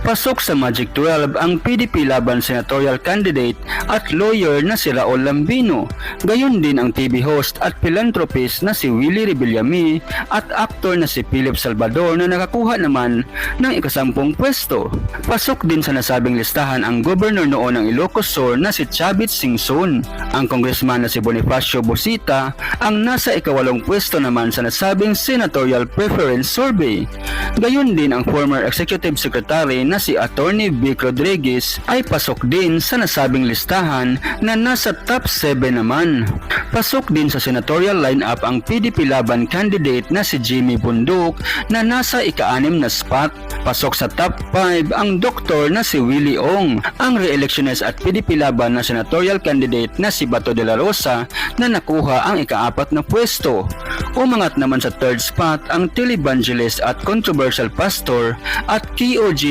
Pasok sa Magic 12 ang PDP laban senatorial candidate at lawyer na si Raul Lambino. Gayon din ang TV host at philanthropist na si Willie Rebillami at aktor na si Philip Salvador na nakakuha naman ng ika-10 pwesto. Pasok din sa nasabing listahan ang gobernador noon ng Ilocos Sur na si Chavit Singson. Ang congressman na si Bonifacio Busita ang nasa ika-8 pwesto naman sa nasabing senatorial preference survey. Gayon din ang former executive secretary na si Attorney Vic Rodriguez ay pasok din sa nasabing listahan na nasa top 7 naman. Pasok din sa senatorial lineup ang PDP laban candidate na si Jimmy Bundok na nasa ika-6 na spot. Pasok sa top 5 ang doktor na si Willie Ong, ang re-electionist at PDP laban na senatorial candidate na si Bato de la Rosa na nakuha ang ika-4 na pwesto. Umangat naman sa third spot ang televangelist at controversial pastor at KOGC